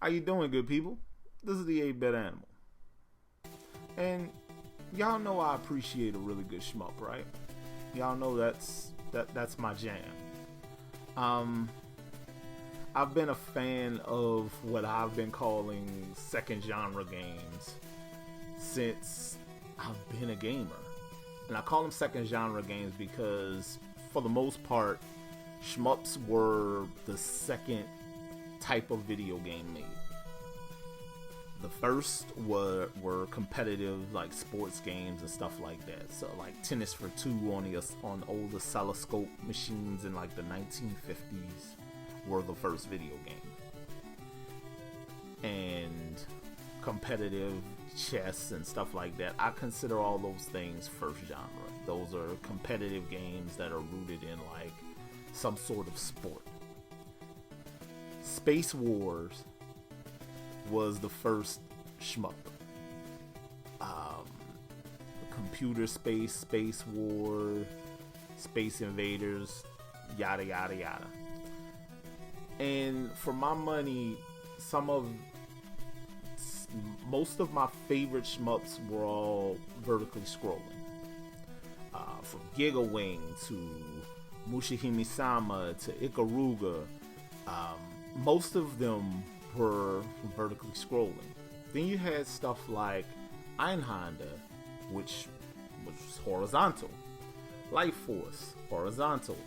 you doing, good people? This is the 8-Bit Animal. And y'all know I appreciate a really good shmup, right? Y'all know that's my jam. I've been a fan of what I've been calling second genre games since I've been a gamer. And I call them second genre games because, for the most part, shmups were the second type of video game made. The first were competitive, like sports games and stuff like that. So like Tennis for Two on old oscilloscope machines in like the 1950s were the first video game. And competitive chess and stuff like that, I consider all those things first genre. Those are competitive games that are rooted in like some sort of sport. Space Wars was the first shmup. Computer Space War, Space Invaders, yada yada yada. And for my money, most of my favorite shmups were all vertically scrolling. From Giga Wing to Mushihime-sama to Ikaruga, most of them were vertically scrolling. Then you had stuff like Einhanda, which was horizontal. Life Force, horizontal.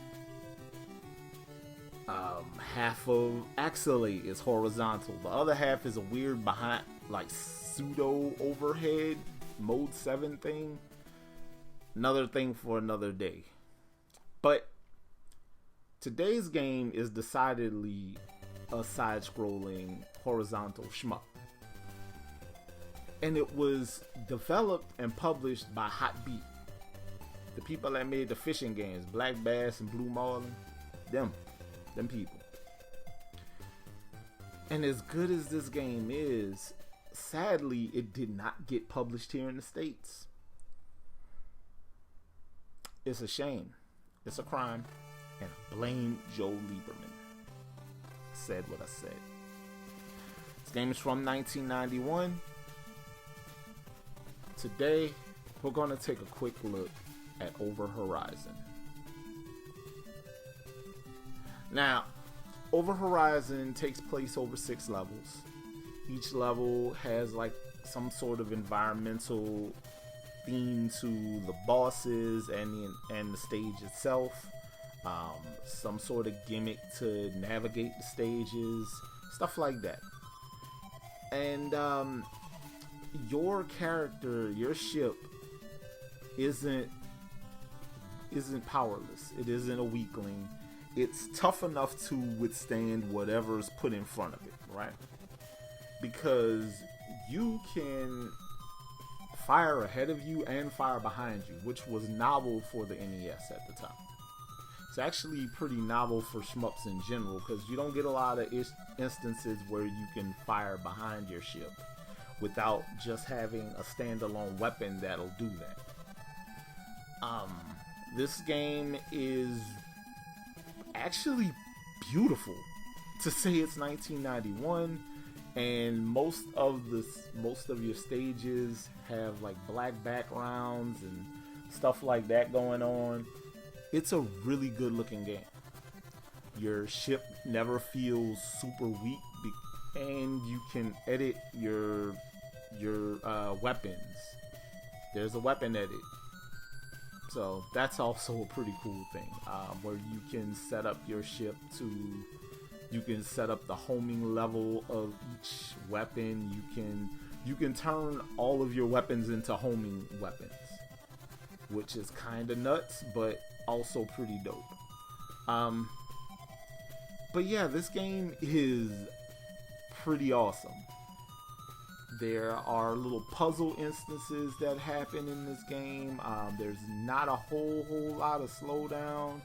Half of Axelate is horizontal. The other half is a weird behind, like pseudo overhead mode 7 thing. Another thing for another day. But today's game is decidedly a side-scrolling horizontal shmup. And it was developed and published by Hot Beat. The people that made the fishing games, Black Bass and Blue Marlin, them people. And as good as this game is, sadly, it did not get published here in the States. It's a shame. It's a crime. And I blame Joe Lieberman. I said what I said. This game is from 1991. Today, we're going to take a quick look at Over Horizon. Now, Over Horizon takes place over 6 levels. Each level has like some sort of environmental theme to the bosses and the stage itself. Some sort of gimmick to navigate the stages, stuff like that. And your character, your ship, isn't powerless. It isn't a weakling. It's tough enough to withstand whatever's put in front of it, right? Because you can fire ahead of you and fire behind you, which was novel for the NES at the time. It's actually pretty novel for shmups in general, because you don't get a lot of instances where you can fire behind your ship without just having a standalone weapon that'll do that. This game is actually beautiful, to say it's 1991, and most of your stages have like black backgrounds and stuff like that going on. It's a really good looking game. Your ship never feels super weak, and you can edit your weapons. There's a weapon edit. So that's also a pretty cool thing, where you can set up your ship you can set up the homing level of each weapon. You can turn all of your weapons into homing weapons, which is kind of nuts, but also pretty dope. But yeah, this game is pretty awesome. There are little puzzle instances that happen in this game. There's not a whole lot of slowdown,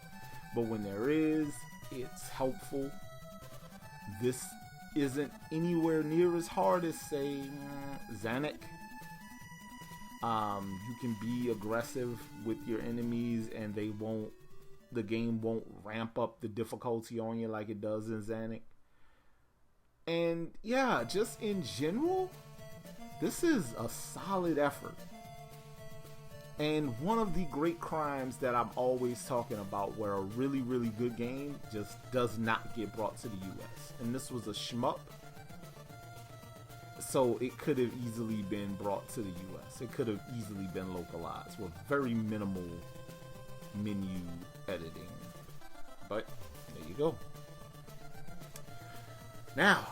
but when there is, it's helpful. This isn't anywhere near as hard as, say, Xanac. You can be aggressive with your enemies, and the game won't ramp up the difficulty on you like it does in Xanac. And yeah, just in general, this is a solid effort. And one of the great crimes that I'm always talking about where a really, really good game just does not get brought to the US. And this was a shmup. So it could have easily been brought to the US. It could have easily been localized with very minimal menu editing. But there you go. Now,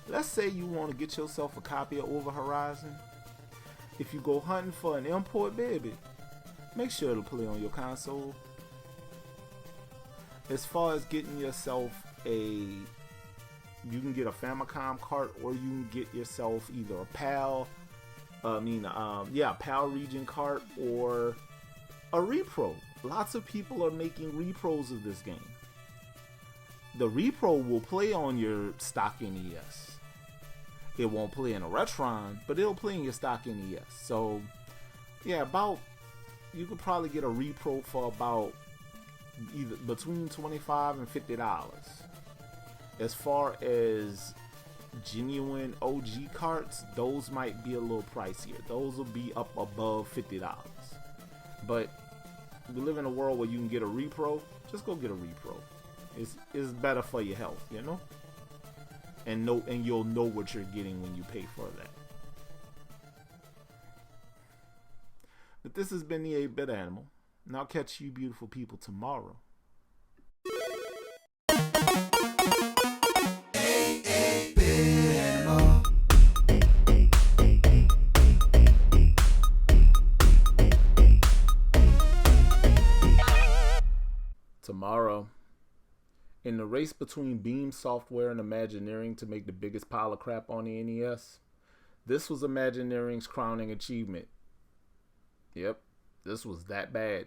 let's say you want to get yourself a copy of Over Horizon. If you go hunting for an import, baby, make sure to play on your console. As far as getting yourself you can get a Famicom cart, or you can get yourself either a PAL region cart, or a repro. Lots of people are making repros of this game. The repro will play on your stock NES. It won't play in a Retron, but it'll play in your stock NES. So, yeah, you could probably get a repro for about either between $25 and $50. As far as genuine OG carts, those might be a little pricier. Those will be up above $50. But we live in a world where you can get a repro. Just go get a repro. It's better for your health, you know? And you'll know what you're getting when you pay for that. But this has been the 8-Bit Animal, and I'll catch you beautiful people tomorrow. Tomorrow. In the race between Beam Software and Imagineering to make the biggest pile of crap on the NES, this was Imagineering's crowning achievement. Yep, this was that bad.